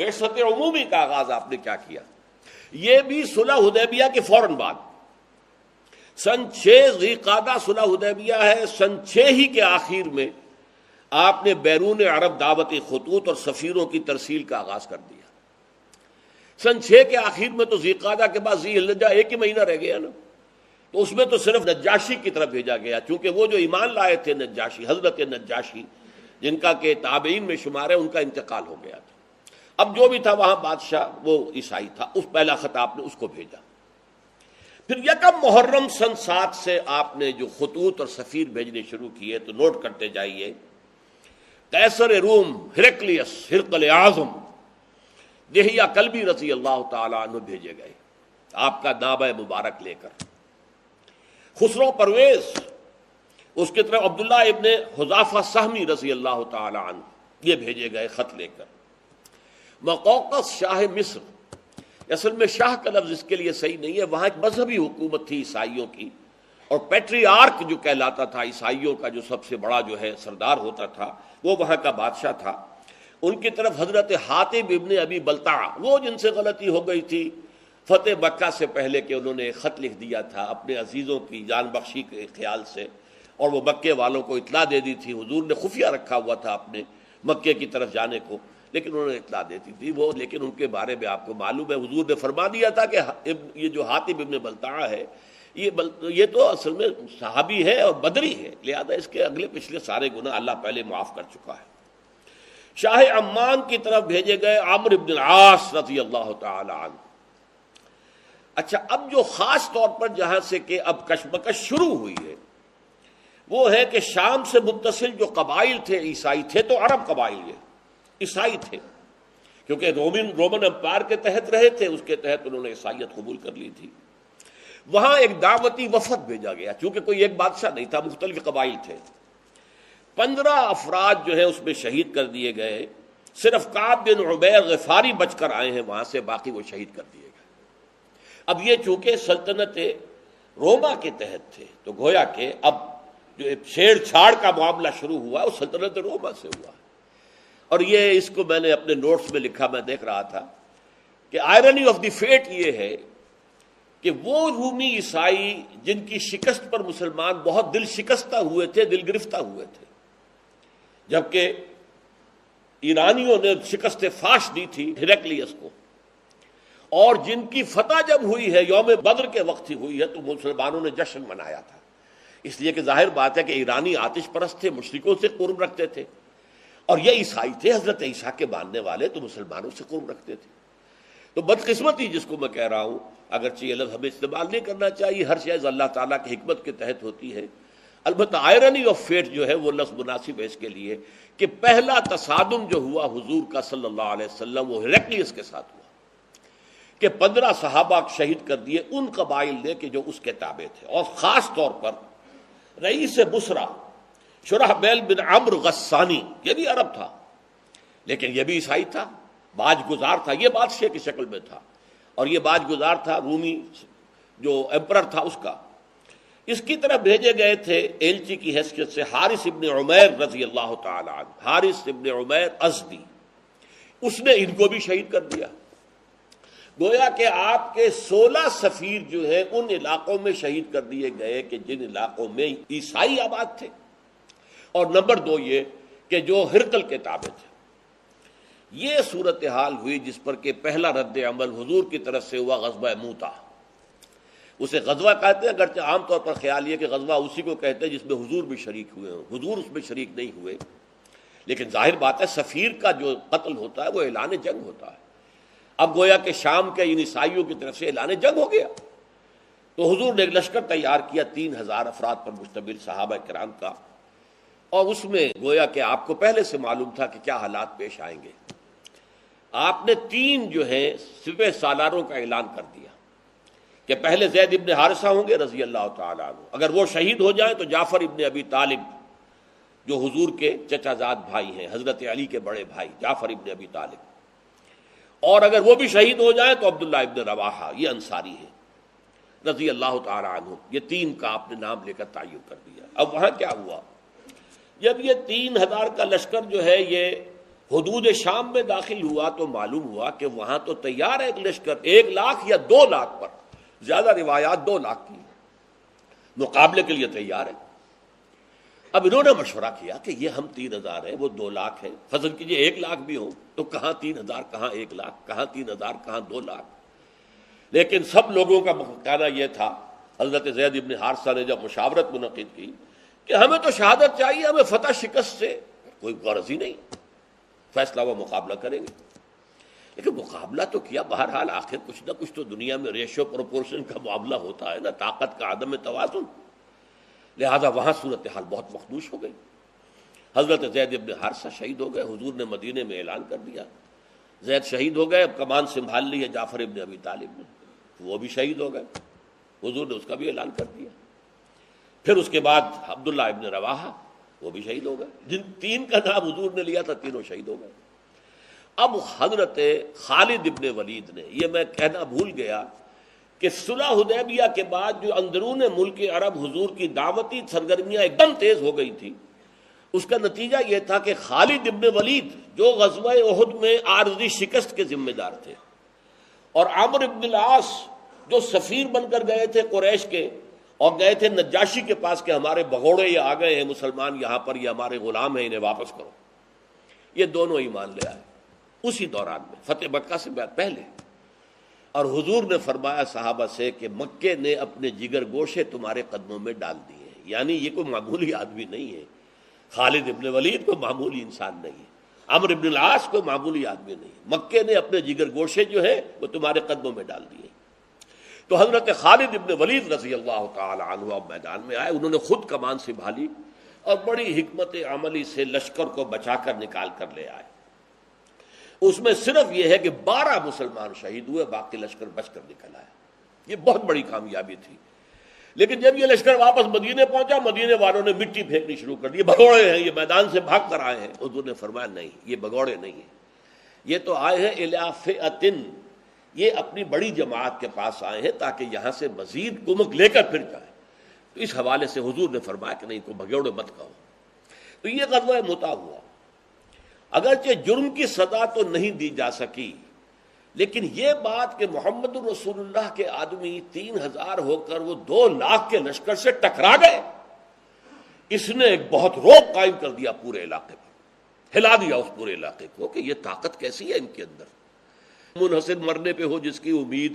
بعثت عمومی کا آغاز آپ نے کیا کیا؟ یہ بھی صلح حدیبیہ کے فوراً بعد سن 6 ذی قعدہ صلح حدیبیہ ہے، سن 6 ہی کے آخر میں آپ نے بیرون عرب دعوت خطوط اور سفیروں کی ترسیل کا آغاز کر دیا۔ سن 6 کے آخر میں تو ذی قعدہ کے بعد ذی الحجہ ایک ہی مہینہ رہ گیا نا، تو اس میں تو صرف نجاشی کی طرف بھیجا گیا، چونکہ وہ جو ایمان لائے تھے نجاشی، حضرت نجاشی جن کا کہ تابعین میں شمار ہے، ان کا انتقال ہو گیا تھا۔ اب جو بھی تھا وہاں بادشاہ وہ عیسائی تھا، اس پہلا خط آپ نے اس کو بھیجا۔ پھر یکم محرم سن 7 سے آپ نے جو خطوط اور سفیر بھیجنے شروع کیے، تو نوٹ کرتے جائیے، قیصر روم ہرقلیس ہرقل اعظم دہیہ کلبی رضی اللہ تعالیٰ عنہ بھیجے گئے آپ کا نامہ مبارک لے کر۔ خسرو پرویز اس کی طرف عبداللہ ابن حذافہ سہمی رضی اللہ تعالیٰ عنہ یہ بھیجے گئے خط لے کر۔ مقوقس شاہ مصر، اصل میں شاہ کا لفظ اس کے لیے صحیح نہیں ہے، وہاں ایک مذہبی حکومت تھی عیسائیوں کی، اور پیٹریارک جو کہلاتا تھا عیسائیوں کا جو سب سے بڑا جو ہے سردار ہوتا تھا، وہ وہاں کا بادشاہ تھا۔ ان کی طرف حضرت حاتب ابن ابی بلتع، وہ جن سے غلطی ہو گئی تھی فتح مکہ سے پہلے کہ انہوں نے ایک خط لکھ دیا تھا اپنے عزیزوں کی جان بخشی کے خیال سے، اور وہ مکے والوں کو اطلاع دے دی تھی، حضور نے خفیہ رکھا ہوا تھا اپنے مکے کی طرف جانے کو، لیکن انہوں نے اطلاع دیتی تھی وہ، لیکن ان کے بارے میں آپ کو معلوم ہے حضور نے فرما دیا تھا کہ یہ جو حاتب ابن بلتع ہے یہ تو اصل میں صحابی ہے اور بدری ہے، لہذا اس کے اگلے پچھلے سارے گناہ اللہ پہلے معاف کر چکا ہے۔ شاہ عمان کی طرف بھیجے گئے عمرو بن العاص رضی اللہ تعالی عنہ۔ اچھا، اب جو خاص طور پر جہاں سے کہ اب کشمکش شروع ہوئی ہے وہ ہے کہ شام سے متصل جو قبائل تھے عیسائی تھے، تو عرب قبائل یہ عیسائی تھے، کیونکہ رومن امپائر کے تحت رہے تھے، اس کے تحت انہوں نے عیسائیت قبول کر لی تھی۔ وہاں ایک دعوتی وفد بھیجا گیا، چونکہ کوئی ایک بادشاہ نہیں تھا، مختلف قبائل تھے۔ 15 افراد جو ہیں اس میں شہید کر دیے گئے، صرف کعب بن عبیر غفاری بچ کر آئے ہیں وہاں سے، باقی وہ شہید کر دیے گئے۔ اب یہ چونکہ سلطنت روما کے تحت تھے، تو گویا کہ اب جو چھیڑ چھاڑ کا معاملہ شروع ہوا وہ سلطنت روما سے ہوا، اور یہ اس کو میں نے اپنے نوٹس میں لکھا، میں دیکھ رہا تھا کہ آئرنی آف دی فیٹ یہ ہے کہ وہ رومی عیسائی جن کی شکست پر مسلمان بہت دل شکستہ ہوئے تھے، دل گرفتہ ہوئے تھے، جبکہ ایرانیوں نے شکست فاش دی تھی ہرقلیس کو، اور جن کی فتح جب ہوئی ہے یوم بدر کے وقت ہی ہوئی ہے، تو مسلمانوں نے جشن منایا تھا، اس لیے کہ ظاہر بات ہے کہ ایرانی آتش پرست تھے، مشرکوں سے قرب رکھتے تھے، اور یہ عیسائی تھے حضرت عیسیٰ کے ماننے والے، تو مسلمانوں سے قرب رکھتے تھے۔ تو بدقسمتی جس کو میں کہہ رہا ہوں، اگرچہ یہ لفظ ہمیں استعمال نہیں کرنا چاہیے، ہر شے اللہ تعالیٰ کی حکمت کے تحت ہوتی ہے، البتہ آئرنی آف فیٹ جو ہے وہ لفظ مناسب ہے اس کے لیے کہ پہلا تصادم جو ہوا حضور کا صلی اللہ علیہ وسلم وہ ہرقلیس کے ساتھ ہوا کہ 15 صحابہ شہید کر دیے ان قبائل نے کہ جو اس کے تابع تھے، اور خاص طور پر رئیس بصرہ شرحبیل بن عمرو غسانی، یہ بھی عرب تھا لیکن یہ بھی عیسائی تھا، باج گزار تھا، یہ بادشاہ کی شکل میں تھا، اور یہ باج گزار تھا رومی جو ایمپرر تھا اس کا۔ اس کی طرف بھیجے گئے تھے ایلچی کی حیثیت سے حارث ابن عمیر رضی اللہ تعالی عنہ، حارث ابن عمیر ازدی، اس نے ان کو بھی شہید کر دیا۔ گویا کہ آپ کے 16 سفیر جو ہیں ان علاقوں میں شہید کر دیے گئے کہ جن علاقوں میں عیسائی آباد تھے، اور نمبر 2 یہ کہ جو ہرقل کے تابع تھے۔ یہ صورتحال ہوئی جس پر کہ پہلا رد عمل حضور کی طرف سے ہوا غزوہ موتا۔ اسے غزوہ کہتے ہیں، اگرچہ عام طور پر خیال یہ کہ غزوہ اسی کو کہتے ہیں جس میں حضور بھی شریک ہوئے ہوں، حضور اس میں شریک نہیں ہوئے، لیکن ظاہر بات ہے سفیر کا جو قتل ہوتا ہے وہ اعلان جنگ ہوتا ہے۔ اب گویا کہ شام کے ان عیسائیوں کی طرف سے اعلان جنگ ہو گیا، تو حضور نے ایک لشکر تیار کیا 3000 افراد پر مشتمل صحابہ کرام کا، اور اس میں گویا کہ آپ کو پہلے سے معلوم تھا کہ کیا حالات پیش آئیں گے۔ آپ نے 3 جو ہیں سپہ سالاروں کا اعلان کر دیا کہ پہلے زید ابن حارثہ ہوں گے رضی اللہ تعالیٰ عنہ، اگر وہ شہید ہو جائیں تو جعفر ابن ابی طالب جو حضور کے چچا زاد بھائی ہیں، حضرت علی کے بڑے بھائی جعفر ابن ابی طالب، اور اگر وہ بھی شہید ہو جائیں تو عبداللہ ابن رواحہ، یہ انصاری ہیں رضی اللہ تعالیٰ عنہ۔ یہ 3 کا آپ نے نام لے کر تعین کر دیا۔ اب وہاں کیا ہوا، جب یہ 3000 کا لشکر جو ہے یہ حدود شام میں داخل ہوا تو معلوم ہوا کہ وہاں تو تیار ہے ایک لشکر 1,00,000 یا 2,00,000 پر، زیادہ روایات 2,00,000 کی، مقابلے کے لیے تیار ہے۔ اب انہوں نے مشورہ کیا کہ یہ ہم 3,000 ہیں، وہ 2,00,000 ہیں، فرض کیجیے 1,00,000 بھی ہوں تو کہاں 3,000 کہاں 1,00,000، کہاں 3,000 کہاں 2,00,000۔ لیکن سب لوگوں کا کہنا یہ تھا، حضرت زید ابن حارثہ نے جب مشاورت منعقد کی کہ ہمیں تو شہادت چاہیے، ہمیں فتح شکست سے کوئی غرض ہی نہیں، فیصلہ وہ مقابلہ کریں گے۔ لیکن مقابلہ تو کیا، بہرحال آخر کچھ نہ کچھ تو دنیا میں ریشو پروپورشن کا معاملہ ہوتا ہے نا، طاقت کا عدم توازن، لہذا وہاں صورتحال بہت مخدوش ہو گئی۔ حضرت زید ابن حارثہ شہید ہو گئے، حضور نے مدینے میں اعلان کر دیا زید شہید ہو گئے، اب کمان سنبھال لی ہے جعفر ابن ابی طالب نے، وہ بھی شہید ہو گئے، حضور نے اس کا بھی اعلان کر دیا۔ پھر اس کے بعد عبداللہ ابن رواحہ وہ بھی شہید ہو گئے، جن 3 کا نام حضور نے لیا تھا تینوں شہید ہو گئے۔ اب حضرت خالد ابن ولید نے، یہ میں کہنا بھول گیا کہ صلح حدیبیہ کے بعد جو اندرون ملک عرب حضور کی دعوتی سرگرمیاں ایک دم تیز ہو گئی تھی، اس کا نتیجہ یہ تھا کہ خالد ابن ولید جو غزوہ احد میں عارضی شکست کے ذمہ دار تھے، اور عمرو ابن العاص جو سفیر بن کر گئے تھے قریش کے اور گئے تھے نجاشی کے پاس کہ ہمارے بگوڑے یہ آ گئے ہیں مسلمان یہاں پر، یہ ہمارے غلام ہیں، انہیں واپس کرو، یہ دونوں ایمان لے آئے اسی دوران میں، فتح مکہ سے پہلے۔ اور حضور نے فرمایا صحابہ سے کہ مکے نے اپنے جگر گوشے تمہارے قدموں میں ڈال دیے ہیں، یعنی یہ کوئی معمولی آدمی نہیں ہے، خالد ابن ولید کوئی معمولی انسان نہیں ہے، عمرو ابن العاص کوئی معمولی آدمی نہیں ہے، مکے نے اپنے جگر گوشے جو ہے وہ تمہارے قدموں میں ڈال دیے۔ تو حضرت خالد ابن ولید رضی اللہ تعالی عنہ اب میدان میں آئے، انہوں نے خود کمان سنبھالی اور بڑی حکمت عملی سے لشکر کو بچا کر نکال کر لے آئے۔ اس میں صرف یہ ہے کہ 12 مسلمان شہید ہوئے، باقی لشکر بچ کر نکل آیا، یہ بہت بڑی کامیابی تھی۔ لیکن جب یہ لشکر واپس مدینے پہنچا، مدینے والوں نے مٹی پھینکنی شروع کر دی، بھگوڑے ہیں، یہ میدان سے بھاگ کر آئے ہیں۔ حضور نے فرمایا نہیں، یہ بھگوڑے نہیں ہیں، یہ تو آئے ہیں الی فئۃ، یہ اپنی بڑی جماعت کے پاس آئے ہیں تاکہ یہاں سے مزید کمک لے کر پھر جائیں۔ تو اس حوالے سے حضور نے فرمایا کہ نہیں، کو بھگوڑے مت کہو۔ تو یہ غزوہ مؤتہ ہوا، اگرچہ جرم کی سزا تو نہیں دی جا سکی، لیکن یہ بات کہ محمد رسول اللہ کے آدمی 3,000 ہو کر وہ 2,00,000 کے لشکر سے ٹکرا گئے، اس نے ایک بہت رعب قائم کر دیا پورے علاقے پر، ہلا دیا اس پورے علاقے کو کہ یہ طاقت کیسی ہے ان کے اندر۔ منحصر مرنے پہ ہو جس کی امید،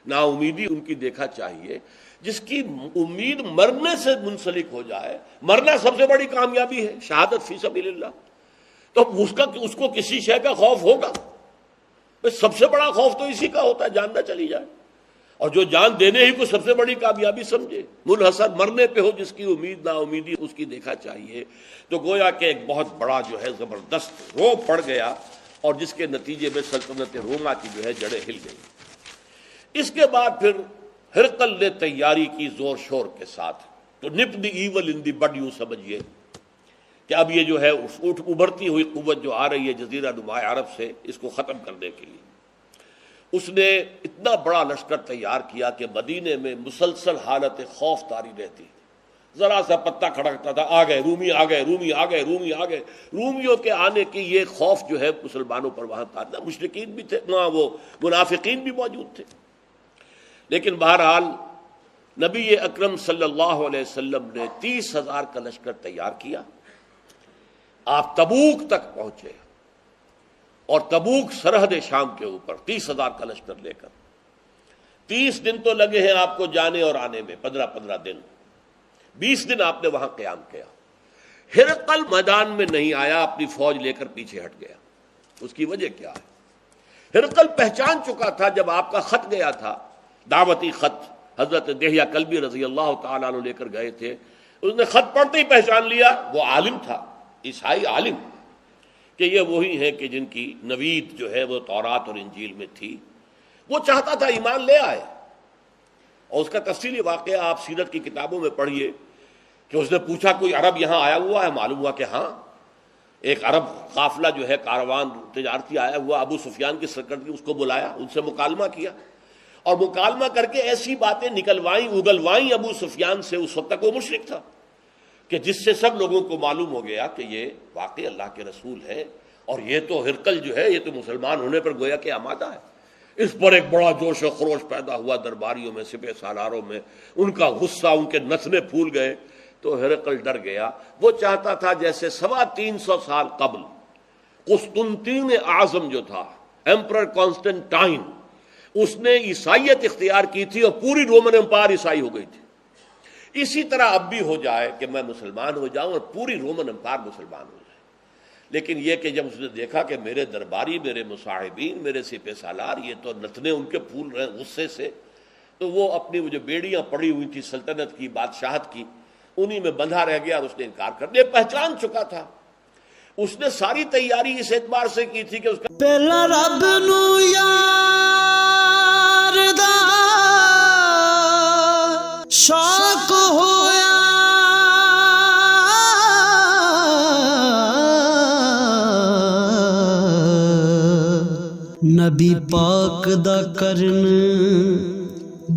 نا امیدی ان کی دیکھا چاہیے، جس کی امید مرنے سے منسلک ہو جائے، مرنا سب سے بڑی کامیابی ہے، شہادت فی سبیل اللہ، تو اس کو کسی شے کا خوف ہوگا؟ سب سے بڑا خوف تو اسی کا ہوتا ہے، جان نہ چلی جائے، اور جو جان دینے ہی کو سب سے بڑی کامیابی سمجھے، منحصر مرنے پہ ہو جس کی امید نا امیدی اس کی دیکھا چاہیے۔ تو گویا کہ ایک بہت بڑا جو ہے زبردست رعب پڑ گیا، اور جس کے نتیجے میں سلطنت روما کی جو ہے جڑیں ہل گئی۔ اس کے بعد پھر ہرقل نے تیاری کی زور شور کے ساتھ، تو نپ دی ایول ان دی بڈ، یوں سمجھیے کہ اب یہ جو ہے ابھرتی ہوئی قوت جو آ رہی ہے جزیرہ نما عرب سے، اس کو ختم کرنے کے لیے اس نے اتنا بڑا لشکر تیار کیا کہ مدینے میں مسلسل حالت خوف طاری رہتی، ذرا سا پتہ کھڑکتا تھا، آ گئے رومی، آ گئے رومی، آ گئے رومی، آ گئے۔ رومیوں کے آنے کی یہ خوف جو ہے مسلمانوں پر وہاں تھا، مشرکین بھی تھے وہاں، وہ منافقین بھی موجود تھے۔ لیکن بہرحال نبی اکرم صلی اللہ علیہ وسلم نے 30,000 کا لشکر تیار کیا، آپ تبوک تک پہنچے، اور تبوک سرحد شام کے اوپر 30,000 کا لشکر لے کر 30 دن تو لگے ہیں آپ کو جانے اور آنے میں، 15 دن، 20 دن آپ نے وہاں قیام کیا۔ ہرقل میدان میں نہیں آیا، اپنی فوج لے کر پیچھے ہٹ گیا۔ اس کی وجہ کیا ہے؟ ہرقل پہچان چکا تھا جب آپ کا خط گیا تھا، دعوتی خط حضرت دہیہ کلبی رضی اللہ تعالیٰ عنہ لے کر گئے تھے، اس نے خط پڑھتے ہی پہچان لیا، وہ عالم تھا، عیسائی عالم، کہ یہ وہی ہیں کہ جن کی نوید جو ہے وہ تورات اور انجیل میں تھی۔ وہ چاہتا تھا ایمان لے آئے، اور اس کا تفصیلی واقعہ آپ سیرت کی کتابوں میں پڑھیے کہ اس نے پوچھا کوئی عرب یہاں آیا ہوا ہے؟ معلوم ہوا کہ ہاں، ایک عرب قافلہ جو ہے کاروان تجارتی آیا ہوا، ابو سفیان کی سرکردگی، اس کو بلایا، ان سے مکالمہ کیا، اور مکالمہ کر کے ایسی باتیں نکلوائیں اگلوائیں ابو سفیان سے، اس وقت تک وہ مشرک تھا، کہ جس سے سب لوگوں کو معلوم ہو گیا کہ یہ واقعی اللہ کے رسول ہے، اور یہ تو ہرقل جو ہے یہ تو مسلمان ہونے پر گویا کہ آمادہ ہے. اس پر ایک بڑا جوش و خروش پیدا ہوا درباریوں میں، سپہ سالاروں میں، ان کا غصہ، ان کے نتنے پھول گئے. تو ہرقل ڈر گیا. وہ چاہتا تھا جیسے 325 سال قبل قسطنطین اعظم جو تھا، ایمپرر کانسٹنٹائن، اس نے عیسائیت اختیار کی تھی اور پوری رومن امپائر عیسائی ہو گئی تھی. اسی طرح اب بھی ہو جائے کہ میں مسلمان ہو جاؤں اور پوری رومن امپائر مسلمان ہو جائے. لیکن یہ کہ جب اس نے دیکھا کہ میرے درباری، میرے مصاحبین، میرے سپہ سالار یہ تو نتنے ان کے پھول رہے غصے سے، تو وہ اپنی وہ جو بیڑیاں پڑی ہوئی تھی سلطنت کی، بادشاہت کی، انہی میں بندھا رہ گیا اور اس نے انکار کر دیا. پہچان چکا تھا. اس نے ساری تیاری اس اعتبار سے کی تھی کہ اس کا پہلا رب نو یار دا شوق ہویا، نبی پاک دا کرن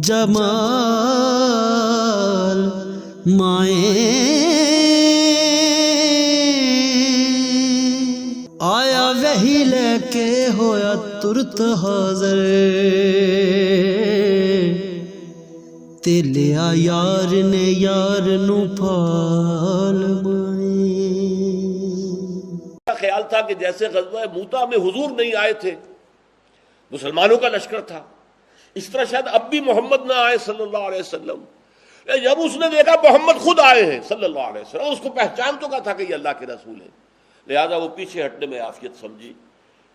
جمال مائیں آیا وہی لے کے ہویا ترت حاضر، تے لیا یار نے یار نو پھال مائیں. خیال تھا کہ جیسے غزوہ موتا میں حضور نہیں آئے تھے، مسلمانوں کا لشکر تھا، اس طرح شاید اب بھی محمد نہ آئے صلی اللہ علیہ وسلم. جب اس نے دیکھا محمد خود آئے ہیں صلی اللہ علیہ وسلم، اس کو پہچان چکا تھا کہ یہ اللہ کے رسول ہیں، لہذا وہ پیچھے ہٹنے میں عافیت سمجھی.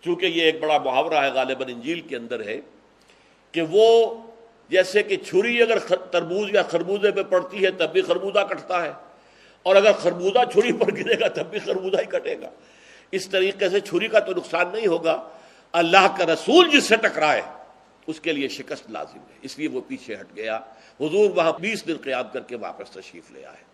چونکہ یہ ایک بڑا محاورہ ہے غالباً انجیل کے اندر ہے کہ وہ جیسے کہ چھری اگر تربوز یا خربوزے پہ پڑتی ہے تب بھی خربوزہ کٹتا ہے، اور اگر خربوزہ چھری پر گرے گا تب بھی خربوزہ ہی کٹے گا. اس طریقے سے چھری کا تو نقصان نہیں ہوگا، اللہ کا رسول جس سے ٹکرائے اس کے لیے شکست لازم ہے. اس لیے وہ پیچھے ہٹ گیا. حضور وہاں 20 دن قیام کر کے واپس تشریف لے آئے.